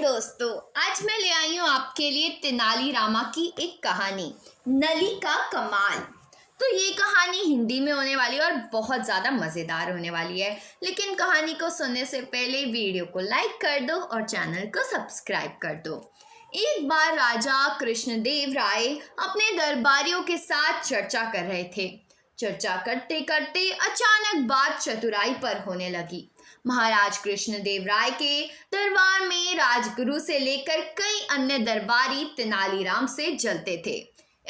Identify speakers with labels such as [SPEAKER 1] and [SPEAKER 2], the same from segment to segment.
[SPEAKER 1] दोस्तों, आज मैं ले आई हूँ आपके लिए तेनालीरामा की एक कहानी, नली का कमाल। तो ये कहानी हिंदी में होने वाली है और बहुत ज़्यादा मज़ेदार होने वाली है। लेकिन कहानी को सुनने से पहले वीडियो को लाइक कर दो और चैनल को सब्सक्राइब कर दो। एक बार राजा कृष्णदेव राय अपने दरबारियों के साथ चर्चा कर रहे थे। चर्चा करते करते अचानक बात चतुराई पर होने लगी। महाराज कृष्णदेव राय के दरबार में राजगुरु से लेकर कई अन्य दरबारी तेनालीराम से जलते थे।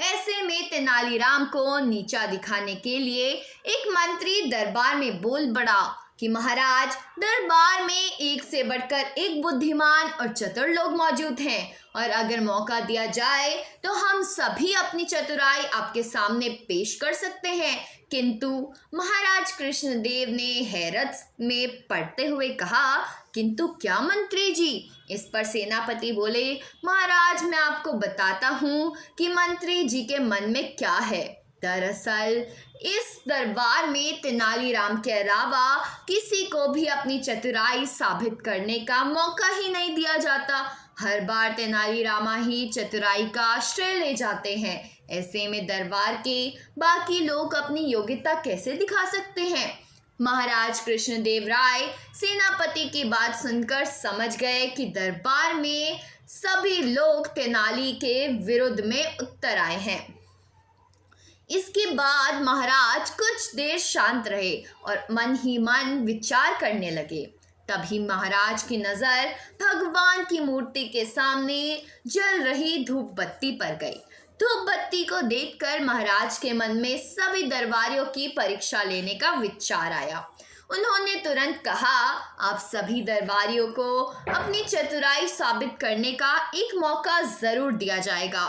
[SPEAKER 1] ऐसे में तेनालीराम को नीचा दिखाने के लिए एक मंत्री दरबार में बोल पड़ा कि महाराज, दरबार में एक से बढ़कर एक बुद्धिमान और चतुर लोग मौजूद हैं और अगर मौका दिया जाए तो हम सभी अपनी चतुराई आपके सामने पेश कर सकते हैं। किंतु महाराज कृष्णदेव ने हैरत में पड़ते हुए कहा, किंतु क्या मंत्री जी? इस पर सेनापति बोले, महाराज, मैं आपको बताता हूँ कि मंत्री जी के मन में क्या है। दरअसल इस दरबार में तेनालीराम के अलावा किसी को भी अपनी चतुराई साबित करने का मौका ही नहीं दिया जाता। हर बार तेनालीरामा ही चतुराई का श्रेय ले जाते हैं। ऐसे में दरबार के बाकी लोग अपनी योग्यता कैसे दिखा सकते हैं? महाराज कृष्णदेव राय सेनापति की बात सुनकर समझ गए कि दरबार में सभी लोग तेनाली के विरुद्ध में उतर आए हैं। इसके बाद महाराज कुछ देर शांत रहे और मन ही मन विचार करने लगे। तभी महाराज की नज़र भगवान की मूर्ति के सामने जल रही धूप बत्ती पर गई। धूप बत्ती को देखकर महाराज के मन में सभी दरबारियों की परीक्षा लेने का विचार आया। उन्होंने तुरंत कहा, आप सभी दरबारियों को अपनी चतुराई साबित करने का एक मौका जरूर दिया जाएगा।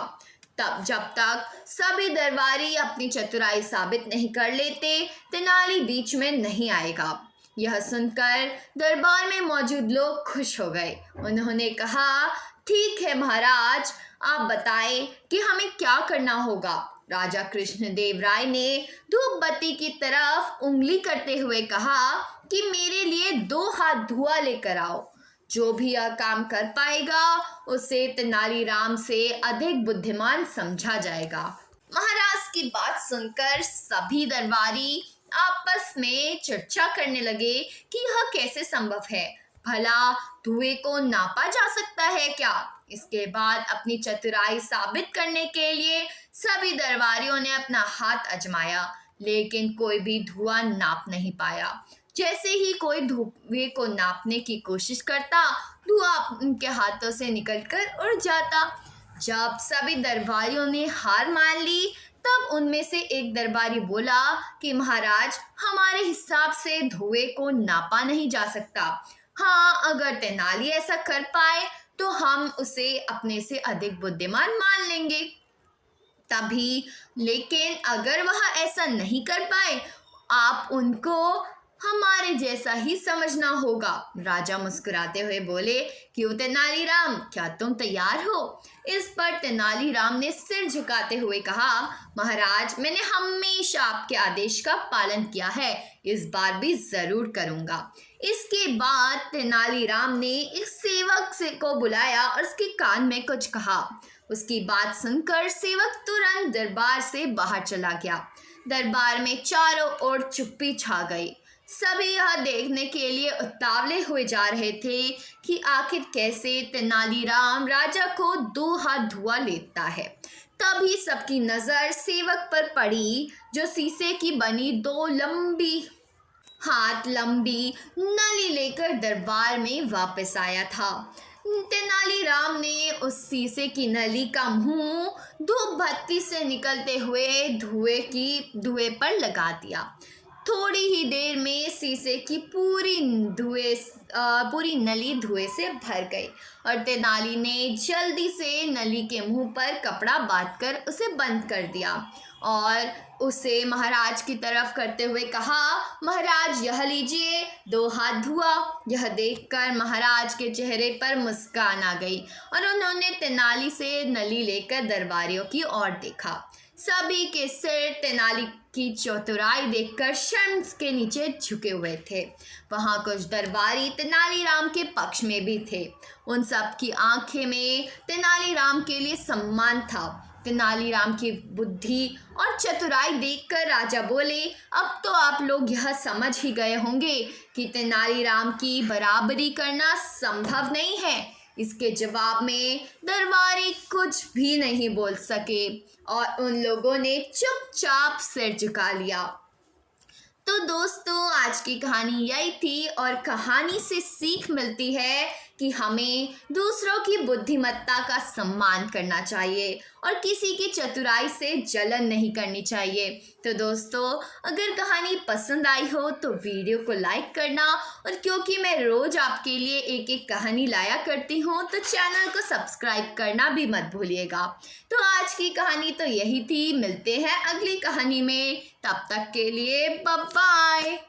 [SPEAKER 1] तब जब तक सभी दरबारी अपनी चतुराई साबित नहीं कर लेते, तेनाली बीच में नहीं आएगा। यह सुनकर दरबार में मौजूद लोग खुश हो गए। उन्होंने कहा, ठीक है महाराज, आप बताएं कि हमें क्या करना होगा। राजा कृष्णदेव राय ने धूप बत्ती की तरफ उंगली करते हुए कहा कि मेरे लिए 2 हाथ धुआं लेकर आओ। जो भी यह काम कर पाएगा उसे तेनालीराम से अधिक बुद्धिमान समझा जाएगा। महाराज की बात सुनकर सभी दरबारी आपस में चर्चा करने लगे कि यह कैसे संभव है। भला धुएं को नापा जा सकता है क्या? इसके बाद अपनी चतुराई साबित करने के लिए सभी दरबारियों ने अपना हाथ आजमाया, लेकिन कोई भी धुआं नाप नहीं पाया। जैसे ही कोई धुएं को नापने की कोशिश करता, धुआं उनके हाथों से निकलकर उड़ जाता। जब सभी दरबारियों ने हार मान ली, तब उनमें से एक दरबारी बोला कि महाराज, हमारे हिसाब से धुएं को नापा नहीं जा सकता। हाँ, अगर तेनाली ऐसा कर पाए तो हम उसे अपने से अधिक बुद्धिमान मान लेंगे। तभी, लेकिन अगर वह ऐसा नहीं कर पाए, आप उनको हमारे जैसा ही समझना होगा। राजा मुस्कुराते हुए बोले, क्यों तेनालीराम, क्या तुम तैयार हो? इस पर तेनालीराम ने सिर झुकाते हुए कहा, महाराज, मैंने हमेशा आपके आदेश का पालन किया है, इस बार भी जरूर करूंगा। इसके बाद तेनालीराम ने एक सेवक को बुलाया और उसके कान में कुछ कहा। उसकी बात सुनकर सेवक तुरंत दरबार से बाहर चला गया। दरबार में चारों ओर चुप्पी छा गई। सभी यह देखने के लिए उतावले हुए जा रहे थे कि आखिर कैसे तेनालीराम राजा को 2 हाथ धुआं लेता है। तभी सबकी नज़र सेवक पर पड़ी, जो शीशे की बनी 2 हाथ लंबी नली लेकर दरबार में वापस आया था। तेनालीराम ने उस शीशे की नली का मुंह धूप बत्ती से निकलते हुए धुएं पर लगा दिया। थोड़ी ही देर में शीशे की पूरी नली धुएं से भर गई और तेनाली ने जल्दी से नली के मुंह पर कपड़ा बांधकर उसे बंद कर दिया और उसे महाराज की तरफ करते हुए कहा, महाराज, यह लीजिए 2 हाथ धुआं। यह देखकर महाराज के चेहरे पर मुस्कान आ गई और उन्होंने तेनाली से नली लेकर दरबारियों की ओर देखा। सभी के सिर तेनाली की चतुराई देखकर शर्म के नीचे झुके हुए थे। वहाँ कुछ दरबारी तेनालीराम के पक्ष में भी थे। उन सब की आंखें में तेनालीराम के लिए सम्मान था। तेनालीराम की बुद्धि और चतुराई देखकर राजा बोले, अब तो आप लोग यह समझ ही गए होंगे कि तेनालीराम की बराबरी करना संभव नहीं है। इसके जवाब में दरबारी कुछ भी नहीं बोल सके और उन लोगों ने चुपचाप सिर झुका लिया। तो दोस्तों, आज की कहानी यही थी और कहानी से सीख मिलती है कि हमें दूसरों की बुद्धिमत्ता का सम्मान करना चाहिए और किसी की चतुराई से जलन नहीं करनी चाहिए। तो दोस्तों, अगर कहानी पसंद आई हो तो वीडियो को लाइक करना, और क्योंकि मैं रोज आपके लिए एक एक कहानी लाया करती हूँ तो चैनल को सब्सक्राइब करना भी मत भूलिएगा। तो आज की कहानी तो यही थी। मिलते हैं अगली कहानी में, तब तक के लिए बाय बाय।